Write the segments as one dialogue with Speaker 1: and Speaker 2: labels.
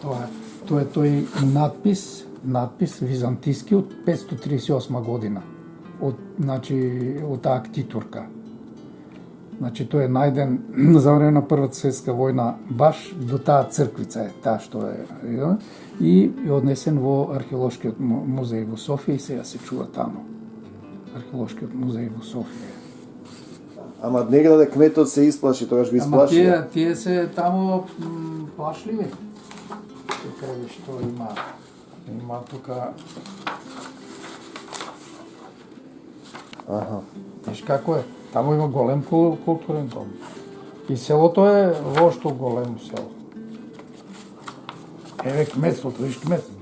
Speaker 1: Тоа е тој надпис византиски од 538 година. Од таа ктитурка. Значи тој е најден за време на Првата светска војна баш до таа црквица е таа што е и однесен во археолошкиот музеј во Софија и сега се чува таму. Археолошкиот музеј во Софија.
Speaker 2: Ама не гледа кметот се исплаши, тогаш го исплаши.
Speaker 1: Ама тие се таму плашливи. Тука што има тука.
Speaker 2: Аха.
Speaker 1: Виж како е? Таму има голем културен дом. И селото е вошто големо село. Еве кметството, виж кметството.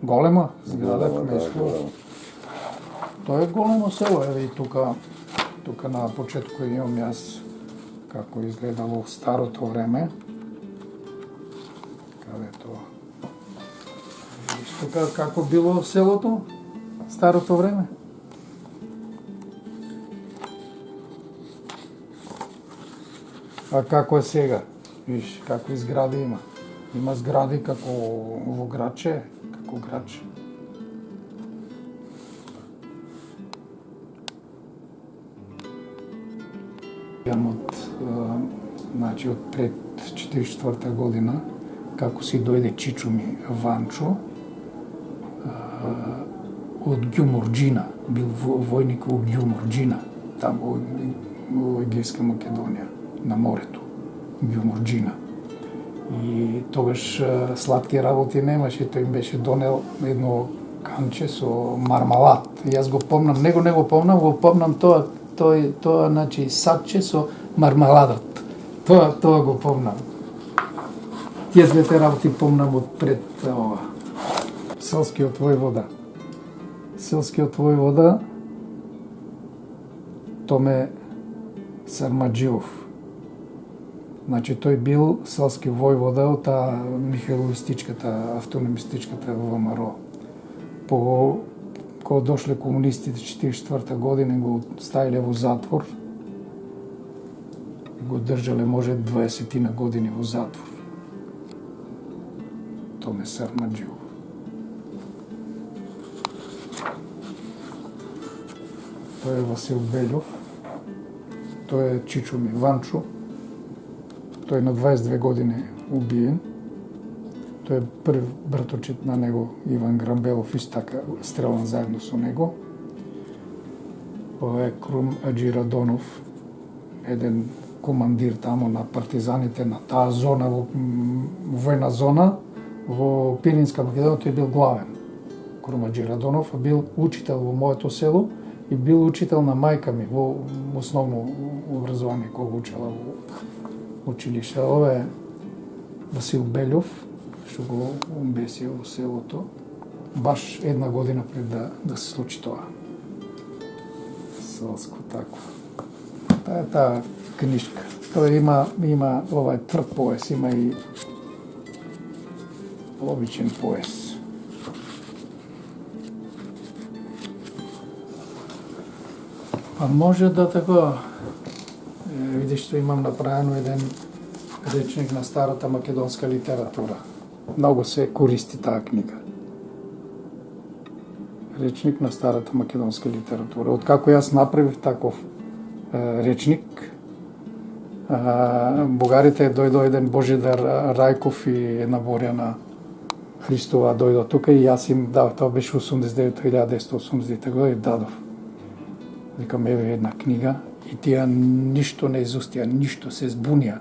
Speaker 1: Голема зграда кметство. Тоа е големо село, еве и тука на почетку имам јас како изгледало старото време. Каде тоа? Виж тука како било селото старото време. А како е сега? Виж какви згради има. Има згради како во градче, како градче. Од пред 44 година, како си дојде чичо ми Ванчо, од Ѓумурџина, бил војник во Ѓумурџина, таму во Егејска Македонија, на морето, Ѓумурџина. И тогаш сладки работи немаше, тој им беше донел едно канче со мармалад. Јас го помнам, него не го помнам тоа, значи садче со мармаладот. Тоа го помнам. Тие двете работи помнам од пред ова. Селскиот војвода Томе Сармаџиов. Значи тој бил селски војвода од таа Михаиловистичката, автономистичката ВМРО. Кога дошле комунистите 44 година го ставиле во затвор, го држале може 20 години во затвор. Томе Сармаџиов. Тој е Васил Белјов. Тој е чичо ми Ванчо. Тој на 22 години убиен. Тој е прв браточет на него, Иван Грамбелов, исто така стрелан заедно со него. Ова е Крум Аџи Радонов, еден командир тамо на партизаните на таа зона, во војна зона, во Пиринска Македонија, тој бил главен. Крум Аџи Радонов бил учител во моето село и бил учител на мајка ми во основно образование кога учела во училиште. Ова е Васил Белјов, што го обесија во селото, баш една година пред да се случи тоа. Селско тако. Таа е таа книжка. Тоа има овај тврд поес, има и обичен поес. Па може да така, видиш што имам направено еден речник на старата македонска литература. Многу се користи таа книга. Речник на старата македонска литература. Откако јас направив таков речник, бугарите дојдо еден Божидар Рајков и една Борјана Христова дојдо тука и јас им дав, тоа беше 1989 година и дадов. Викам, еве една книга и тие ништо не изустија, ништо се збунија.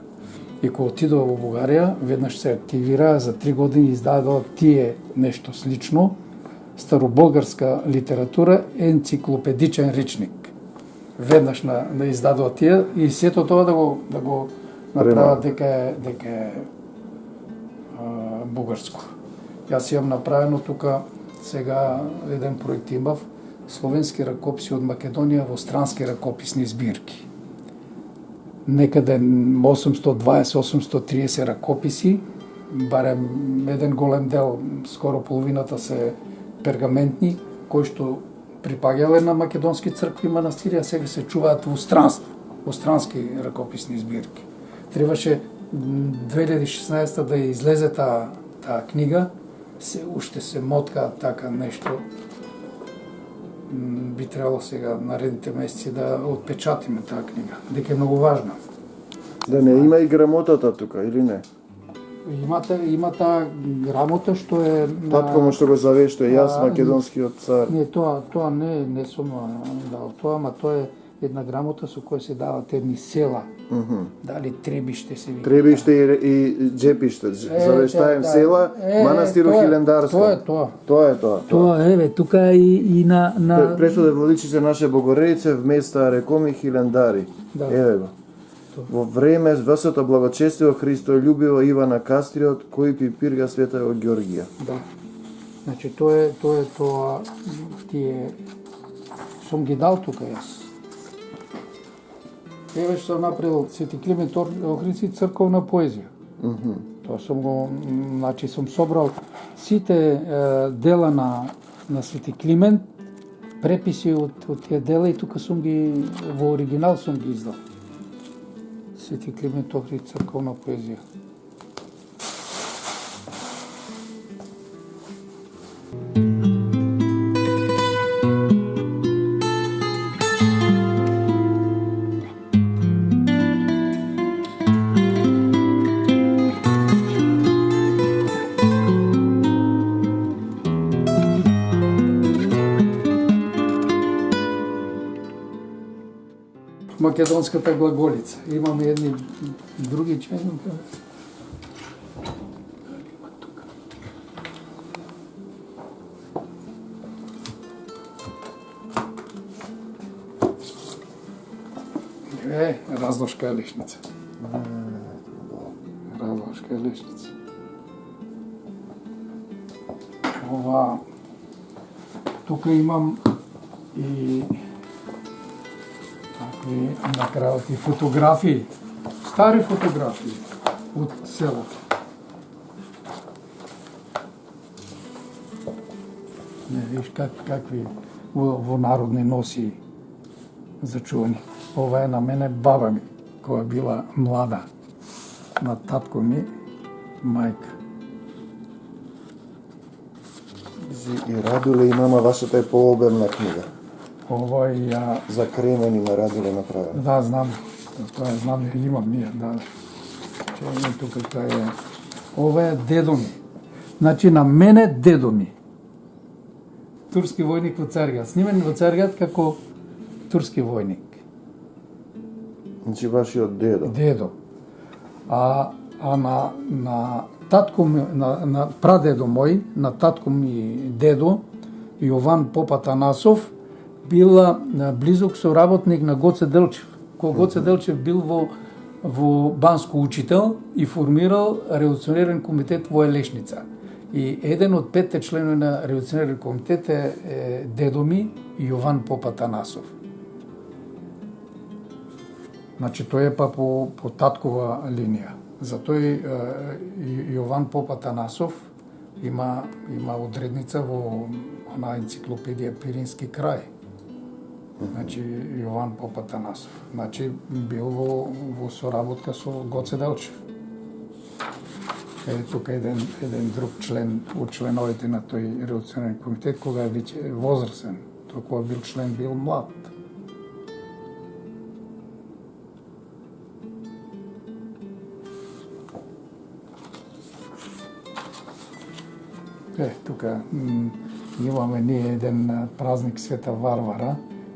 Speaker 1: И кога отидоа во Бугарија, веднаш се активираа, за 3 години издадоа тие нешто слично, староболгарска литература, енциклопедичен речник. Веднаш на издадоа тие и сето тоа да го направат дека е бугарско. Јас имам направено тука сега еден проект имав, словенски ракописи од Македонија во странски ракописни збирки. Некаде 820-830 ракописи, барем еден голем дел, скоро половината се пергаментни, кои што припаѓале на македонски цркви и манастири, а сега се чуваат во странство, во странски ракописни збирки. Требаше 2016 да излезе таа книга, уште се мотка така нешто. Би требало сега наредните месеци да отпечатиме таа книга, дека е многу важна.
Speaker 2: Да не има и грамотата тука, или не?
Speaker 1: Има таа грамота што е
Speaker 2: Татко му што го завешто е јас, македонскиот цар.
Speaker 1: Не, тоа не сум дал тоа, ама тоа е една грамота со која се дават едни села. Дали Требиште се вика.
Speaker 2: Требиште и Джепиште, завештаем села, манастиру Хилендарско.
Speaker 1: Тоа е тоа.
Speaker 2: Тоа е тоа.
Speaker 1: Тоа е, тука и на
Speaker 2: Пресуде владичице наше Богородице вместо рекоми Хилендари. Еве го. Во време весото благочестиво Христо љубиво Ивана Кастриот, кој пипирга светајо Георгија.
Speaker 1: Да. Значи тоа тие сум ги дал тука јас. Еве што направил Свети Климент Охридски црковна поезија. Тоа сум го, значи сум собрал сите дела на Свети Климент, преписи од тие дела и тука сум ги во оригинал сум ги издал. Свети Климент Охридски црковна поезија. Македонската глаголица. Имаме едни други членки. Разложка е лишница. Разложка е лишница. Ова, тука имам и на крајот и фотографии, стари фотографии од селото. Не виж какви во народни носи зачувани. Ова е на мене баба ми, која била млада, на татко ми, мајка.
Speaker 2: И Радуле и мама вашата е пообемна книга.
Speaker 1: Ова и ја...
Speaker 2: За Кремени ме Радуле направено.
Speaker 1: Да, знам. Тоа знам, имам ние, да. Че тука кај е... Ова е дедо ми. Значи, на мене дедо ми. Турски војник во Царград. Снимен во Царград како турски војник.
Speaker 2: Значи, вашиот дедо.
Speaker 1: Дедо. А на татко ми, на прадедо мој, на татко ми дедо, Јован Поп Атанасов, била близок соработник на Гоце Делчев. Кој Гоце Делчев бил во Банско учител и формирал револуционерен комитет во Елешница. И еден од 5 членови на револуционерен комитет е дедо ми Јован Поп Атанасов. Значи тој е па по таткова линија. Затоа Јован Поп Атанасов има одредница во она енциклопедија Пирински крај. Значи Јован Поп Атанасов. Значи бил во соработка со Гоце Делчев. Тука еден друг член од членовите на тој револуционерен комитет, кога е веќе возрастен. Тој кога бил член бил млад. Тука имаме ние еден празник Света Варвара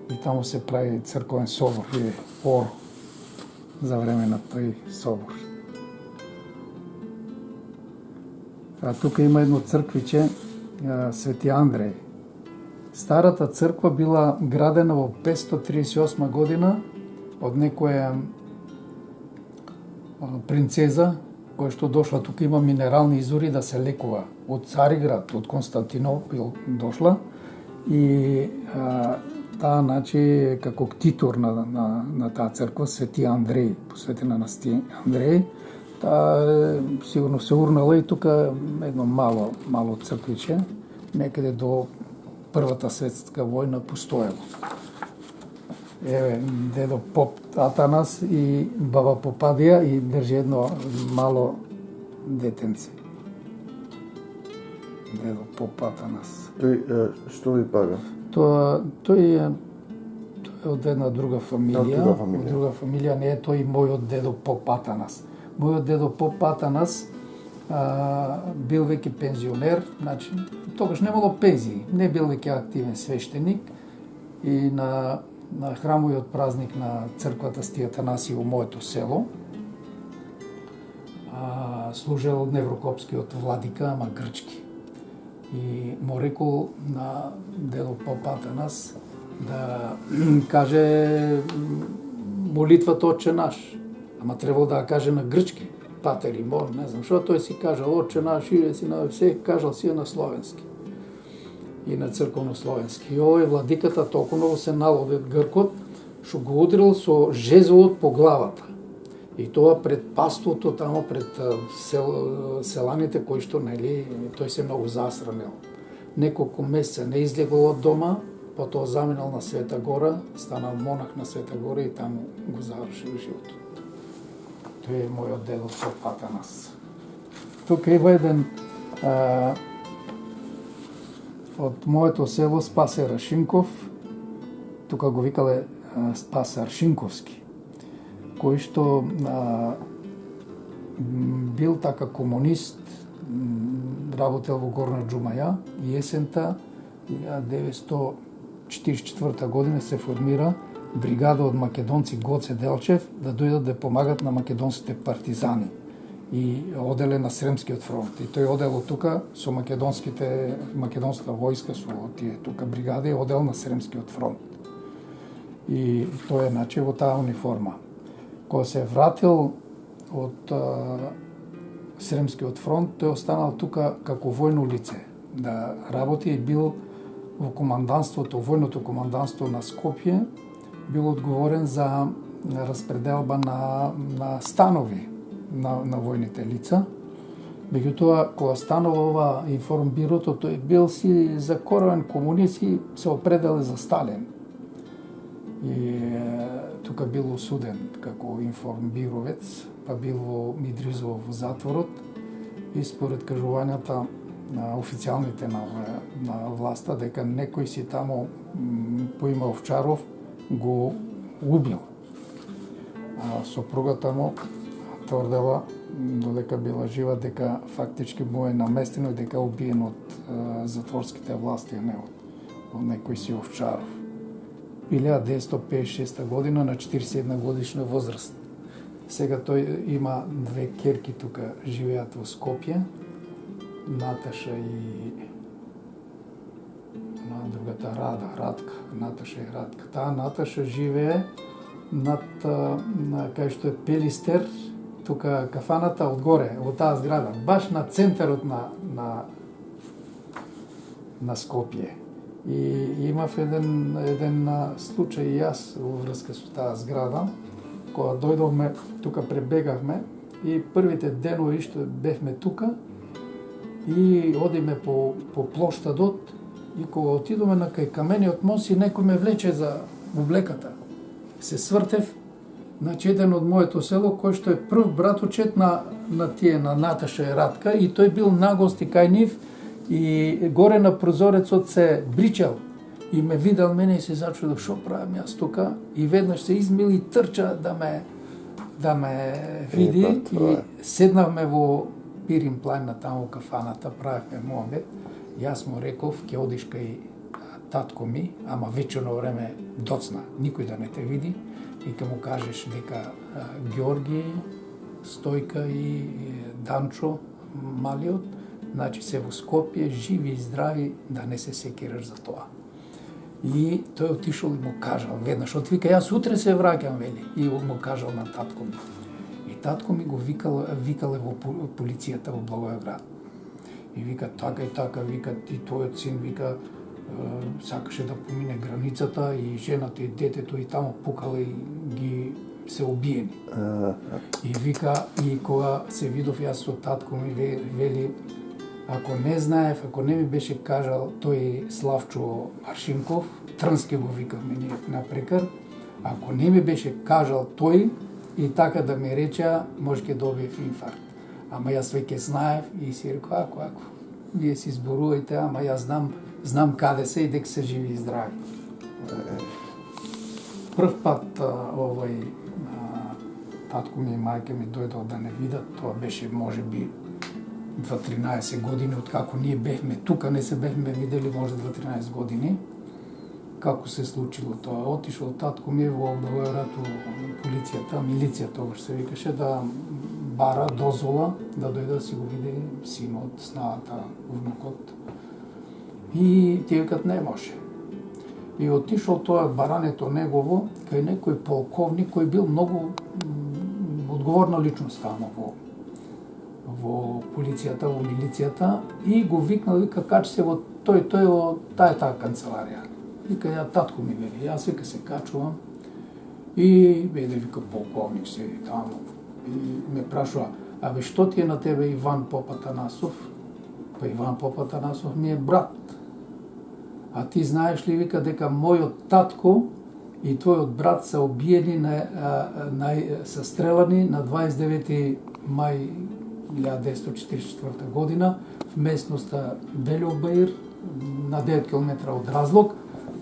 Speaker 1: и таму се прави црковен собор и хор за време на тој собор. А тука има едно црквиче Свети Андреј. Старата црква била градена во 538 година од некоја принцеза која што дошла, тука има минерални извори да се лекува од Цариград, од Константинопол дошла и таа значи како ктитор на таа црква Свети Андреј, посветена на Свети Андреј, таа сигурно се урнала и тука едно мало црквиче, некаде до Првата светска војна постоело. Еве, дедо поп Атанас и баба Попадија и држи едно мало детенце. Дедо поп Атанас.
Speaker 2: Тој што ви пага?
Speaker 1: Тој е од една друга фамилија.
Speaker 2: Од друга
Speaker 1: фамилија не е тој мојот дедо поп Атанас. Мојот дедо поп Атанас бил веќе пензионер, значи тогаш немало пензии, не бил веќе активен свештеник и на храмовиот празник на црквата Сти Атанасија во моето село служел Неврокопскиот владика, ама грчки. И му рекол на дедо поп Атанас да каже молитвата Отче наш, ама требало да ја каже на грчки. Патер и мор, не знам што, тој си кажал Отче наш, иде си на се, кажал си на словенски и на црковно-словенски. И овој владиката толку многу се наловил гркот, што го удрил со жезлот по главата. И тоа пред паството, тамо пред селаните кои што, нели, тој се многу засрамил. Неколку месеца не излегол од дома, потоа заминал на Света Гора, станал монах на Света Гора и таму го завршил животот. Тој е мојот дедо поп Атанас. Тука има еден од моето село Спасе Рашинков, тука го викале Спасе Аршинковски, кој што бил така комунист, работел во Горна Џумаја и есента 1944 година се формира бригада од македонци Гоце Делчев да дојдат да помагат на македонските партизани и оделе на Сремскиот фронт. И тој одел од тука со македонската војска со тие тука бригади одел на Сремскиот фронт. И тој е значи во таа униформа. Кога се вратил од Сремскиот фронт, тој останал тука како војно лице да работи и бил во команданството, војното команданство на Скопје, бил одговорен за распределба на станови на војните лица. Меѓутоа, кога станува ова информбирото, тој бил си закоравен комунист и се определе за Сталин. И тука бил осуден како информбировец, па бил во Мидризово во затворот и според кажувањата на официјалните на власта дека некој си тамо по име Овчаров го убил. Сопругата му тврдела додека била жива дека фактички му е наместено и дека е убиен од затворските власти, а не од некој си Овчаров. 1956 година на 41 годишна возраст. Сега тој има две ќерки тука, живеат во Скопје, Наташа и на другата Радка, Наташа и Радка. Таа Наташа живее над кај што е Пелистер, тука кафаната одгоре, во таа зграда, баш на центарот на Скопје. И имав еден случај и јас во врска со таа зграда, кога дојдовме, тука пребегавме и првите денови што бевме тука и одиме по плоштадот и кога отидоме на кај камениот мост и некој ме влече за облеката. Се свртев, значи еден од моето село кој што е прв браточет на Наташа и Радка и тој бил нагости кај нив и горе на прозорецот се бричал и ме видел мене и се зачудил што правам јас тука и веднаш се измил и трча да ме види и седнавме во Пирин план на таму кафаната, правевме муабет. Јас му реков ќе одиш кај татко ми, ама вечерно време доцна, никој да не те види и ќе му кажеш дека Ѓорги, Стојка и Данчо малиот, значи се во Скопје, живи и здрави, да не се секираш за тоа. И тој отишол и му кажал веднаш, отвика, јас утре се враќам, вели, и му кажал на татко ми. И татко ми го викале во полицијата во Благоевград. И вика, така и така, вика, и твојот син, вика, сакаше да помине границата и жената и детето и таму пукале и ги се убиени. И вика, и кога се видов јас со татко ми, вели, ако не знаев, ако не ми беше кажал тој Славчо Аршинков, Трнски го викавме ние на прекар, Ако не ми беше кажал тој и така да ми рече, може ќе добиев инфаркт. Ама јас веќе знаев и си реков, ако, вие си зборувајте, ама јас знам каде се и дека се живи и здрави. Прв пат татко ми и мајка ми дојдол да не видат, тоа беше можеби 2-13 години, откако ние бевме тука, не се бевме видели може 2-13 години. Како се случило тоа? Отишол татко ми во Благоевград, полицијата, милиција тогаш се викаше, да бара дозвола да дојде да си го види синот, снаата, внукот. И тие викат не може. И отишол тоа барането негово кај некој полковник кој бил многу одговорна личност тамо во полицијата, во милицијата, и го викнал, вика, качи се во тој во таа канцеларија. Вика, ја татко ми вели, јас вика се качувам и веде, вика, полковник седи таму и ме прашува, абе што ти е на тебе Иван Попатанасов? Па Иван Попатанасов ми е брат. А ти знаеш ли, вика, дека мојот татко и твојот брат се убиени, се стрелани на 29 мај 1944 година в местноста Белјобаир, на 9 км од Разлог.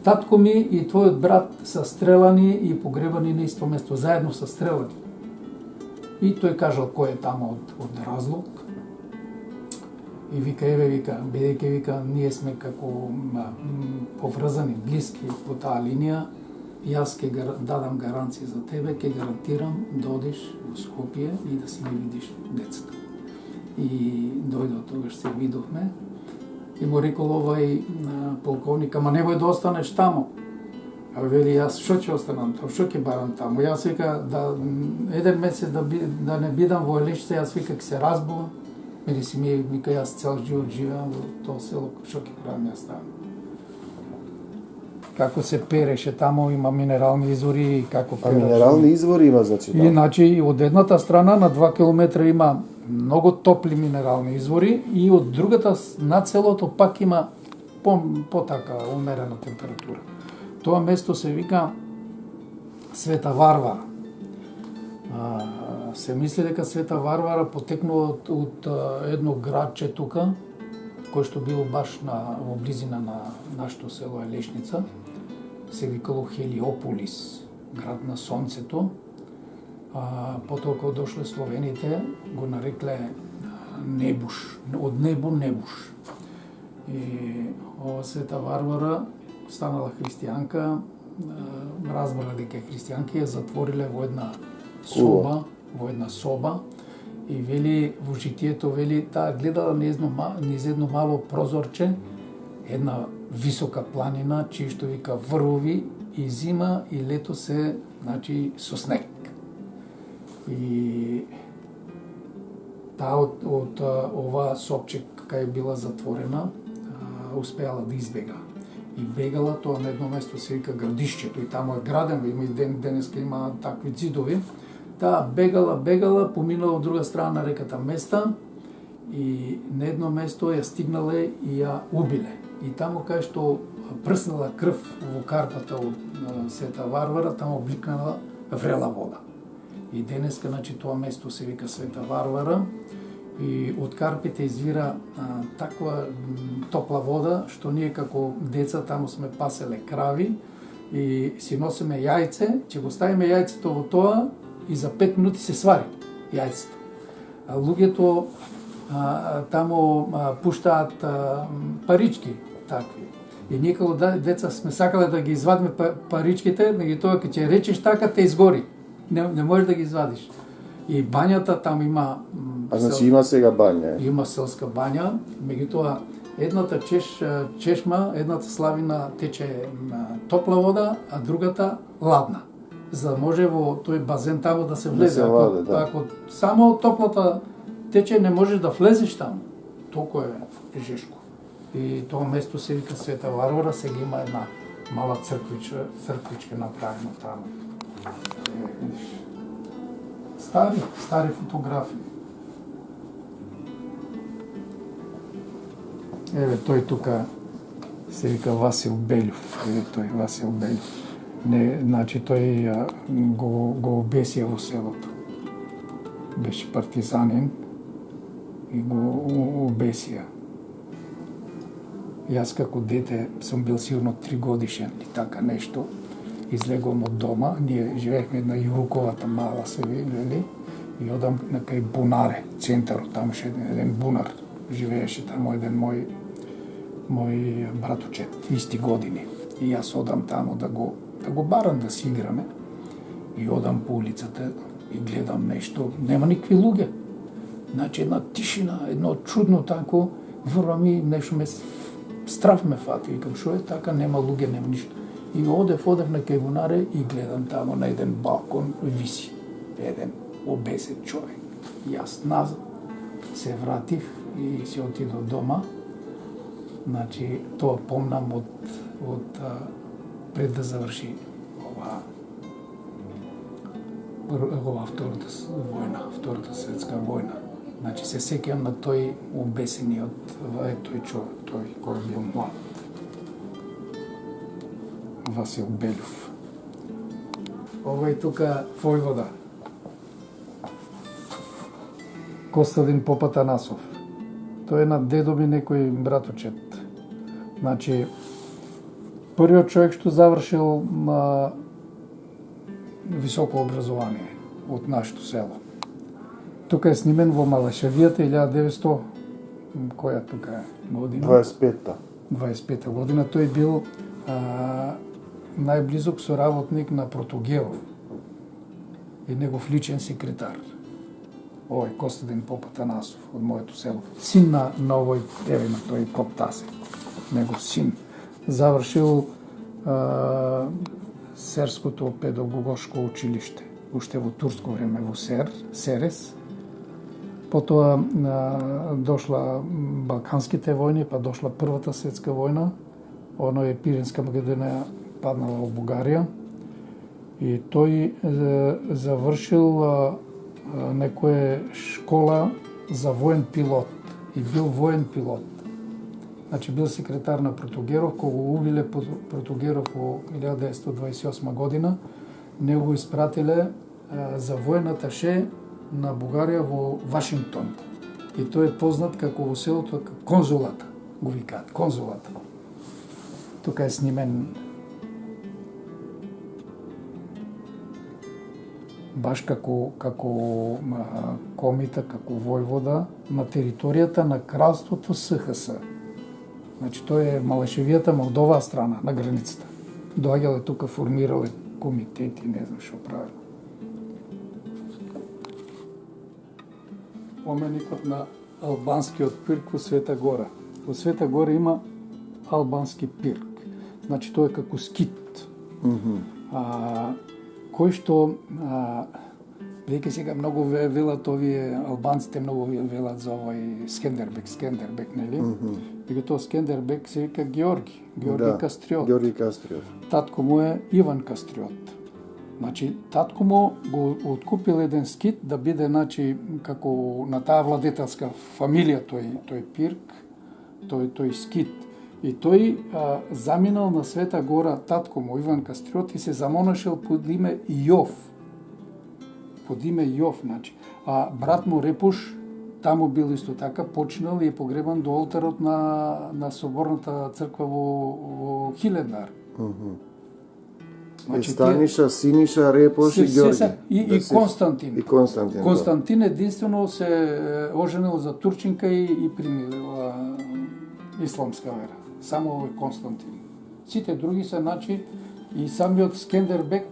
Speaker 1: Татко ми и твојот брат се стрелани и погребани на исто место, заедно се стрелани. И тој кажал кој е тамо од Разлог. И вика, еве, вика, бидејќи, вика, ние сме како поврзани, блиски по таа линија, јас ќе дадам гаранција за тебе, ќе гарантирам да одиш во Скопје и да си ги видиш децата. И дојдо, тогаш се видовме. И му рекол овај полковник, ама не бој да останеш тамо. А вели, јас шо ќе останам тамо, шо ќе барам тамо? Јас вика, еден месец да не бидам во Елешце, јас вика, ќе се разбувам. Мери си ми вика, јас цел живот живеам во тоа село, шо ќе правам јас тамо? Како се переше тамо, има минерални извори, како переше.
Speaker 2: А минерални извори има, значи,
Speaker 1: тамо? Иначе, од едната страна на 2 километра има многу топли минерални извори и од другата на селото пак има по-така умерена температура. Тоа место се вика Света Варвара. Се мисли дека Света Варвара потекнува од едно градче тука, кој што било баш во близина на нашето село Елешница, се викало Хелиополис, град на сонцето. Потоа кога дошле словените, го нарекле Небуш, од небо Небуш. И ова Света Варвара станала христијанка, разбрала дека е христијанка и ја затвориле во една соба, и вели во житието, вели, таа гледала низ едно мало прозорче, една висока планина, чии што вика врвови, и зима и лето се, значи, со снег. И таа од оваа сопче кај била затворена, успеала да избега. И бегала, тоа на едно место се вика Градишчето, и тамо е граден, има и денеска има такви ѕидови. Таа бегала, поминала од друга страна на реката Места и на едно место ја стигнале и ја убиле. И тамо кај што прснала крв во карпата од Света Варвара, тамо бликнала врела вода. И денеска, значи, тоа место се вика Света Варвара и од карпите извира таква топла вода, што ние како деца тамо сме паселе крави и си носиме јајце, ќе го ставиме јајцето во тоа и за 5 минути се свари јајцето. Луѓето тамо пуштаат парички такви. И ние како деца сме сакале да ги извадиме паричките, меѓутоа кога ќе речеш така те изгори. Не можеш да ги извадиш. И бањата там има...
Speaker 2: значи има сега бања?
Speaker 1: Има селска бања, меѓутоа едната чешма, едната славина тече топла вода, а другата ладна. За да може во тој базен тамо да се влезе. Ако само топлата тече, не можеш да влезеш таму. Толку е жешко. И тоа место се вика Света Варвара, сега има една мала црквичка направена таму. Стари фотографии. Еве тој тука се вика Васил Белјов. Еве тој Васил Белјов. Не, значи тој го обесија во селото. Беше партизанин и го обесија. Јас како дете сум бил сигурно 3 годишен и така нешто. Излегувам од дома, ние живеехме на Јуруковата мала се вели, и одам на кај Бунаре, центарот, тамаше еден бунар, живееше таму еден мој братучет, исти години. И јас одам таму да го барам да си играме. И одам по улицата и гледам нешто, нема никакви луѓе. Значи една тишина, едно чудно тако, врвам и нешто страв ме фати. Викам, шо е така, нема луѓе, нема ништо. И одев на кај Бунаре и гледам таму на еден балкон виси еден обесен човек. Јас назад се вратив и си отидов дома. Значи, тоа помнам од пред да заврши ова Втората светска војна. Значи, се сеќавам на тој обесениот, тој човек, тој кој бил млад. Васил Белјов. Ова е тука војвода. Костадин Попатанасов. Тој е на дедо ми некој братучет. Значи, првиот човек што завршил високо образование од нашето село. Тука е снимен во Малашевијата 1900 која тука е година? 25-та година. Тој бил најблизок соработник на Протогеров и негов личен секретар. Овој Костадин Попатанасов од моето село. Син на овој на тој Коптасе. Негов син. Завршил Серското педагогско училиште. Уште во турско време во Серес. Потоа дошла Балканските војни, па дошла Првата светска војна. Оно е Пиринска Македонија паднала во Бугарија. И тој завршил некоја школа за воен пилот и бил воен пилот. Значи бил секретар на Протогеров, кога го убиле Протогеров во 1928 година, него го испратиле за воен аташе на Бугарија во Вашингтон. И тој е познат како во селото конзулата, го викаат, конзулата. Тука е снимен баш како комита, како војвода на територијата на кралството СХС. Значи тој е Малашевијата, ма од оваа страна, на границата. Доаѓале тука, формирале комитети, не знам што правило. Поменикот на албанскиот пирк во Света Гора. Во Света Гора има албански пирк. Значи тоа е како скит. Кој што веќе сега многу велат овие албанците, многу велат за овој Скендербек, нели? Веќе тоа Скендербек се вика Георги Кастриот.
Speaker 2: Георги Кастриот.
Speaker 1: Татко му е Иван Кастриот. Значи, татко му го откупил еден скит да биде, значи, како на таа владетелска фамилија тој пирк, тој скит. И тој заминал на Света Гора, татко му Иван Кастриот, и се замонашил под име Јов. Под име Јов, значи. А брат му Репуш таму бил исто така, починал и е погребан до олтарот на Соборната црква во Хилендар.
Speaker 2: Значи, Станиша, Синиша, Репош и Ѓорги.
Speaker 1: И Константин.
Speaker 2: И Константин.
Speaker 1: Константин единствено се оженил за турчинка и примил исламска вера. Само овој Константин. Сите други се, значи, и самиот Скендербек,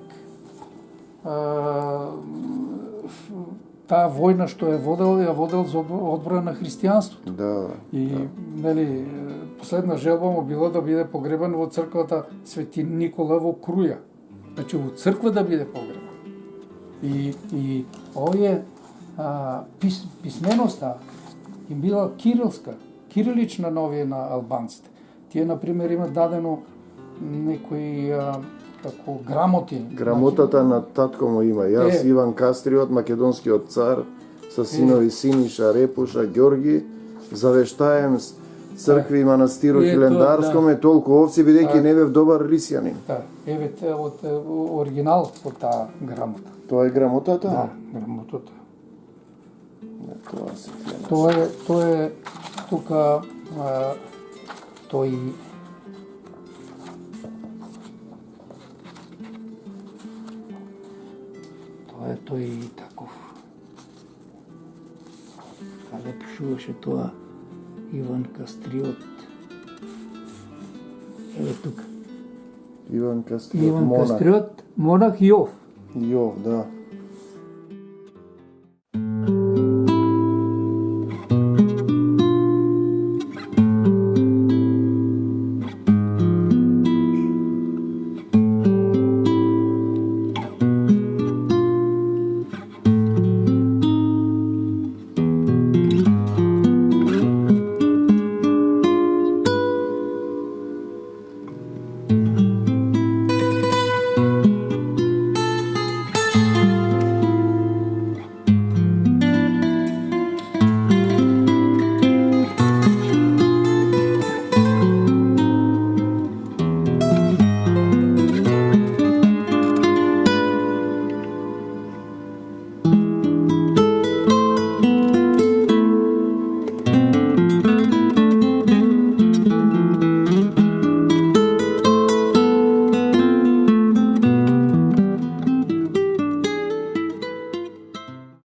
Speaker 1: таа војна што ја водел за одбрана на христијанството.
Speaker 2: Да.
Speaker 1: И, нели, последна желба му било да биде погребан во црквата Свети Никола во Круја. Значи, во црква да биде погребан. И овие писменоста им била кирилична на овие на албанците. Тие, например, имат дадено некои како грамоти.
Speaker 2: Грамотата на татко му има. Јас, Иван Кастриот, македонскиот цар, со синови Синиша, Репуша, Ѓорги, завештаем цркви и манастирот
Speaker 1: И ето,
Speaker 2: Хилендарском е толку овци, бидејќи не бев добар рисјанин.
Speaker 1: Да, еве од оригинал од таа грамота.
Speaker 2: Тоа е грамотата?
Speaker 1: Да, грамотата.
Speaker 2: Тоа се
Speaker 1: Тоа е тука тој тој таков. Каде пишуваше тоа Иван Кастриот. Еве тука.
Speaker 2: Иван Кастриот,
Speaker 1: Иван
Speaker 2: монах.
Speaker 1: Кастриот, монах Јов.
Speaker 2: Јов, да.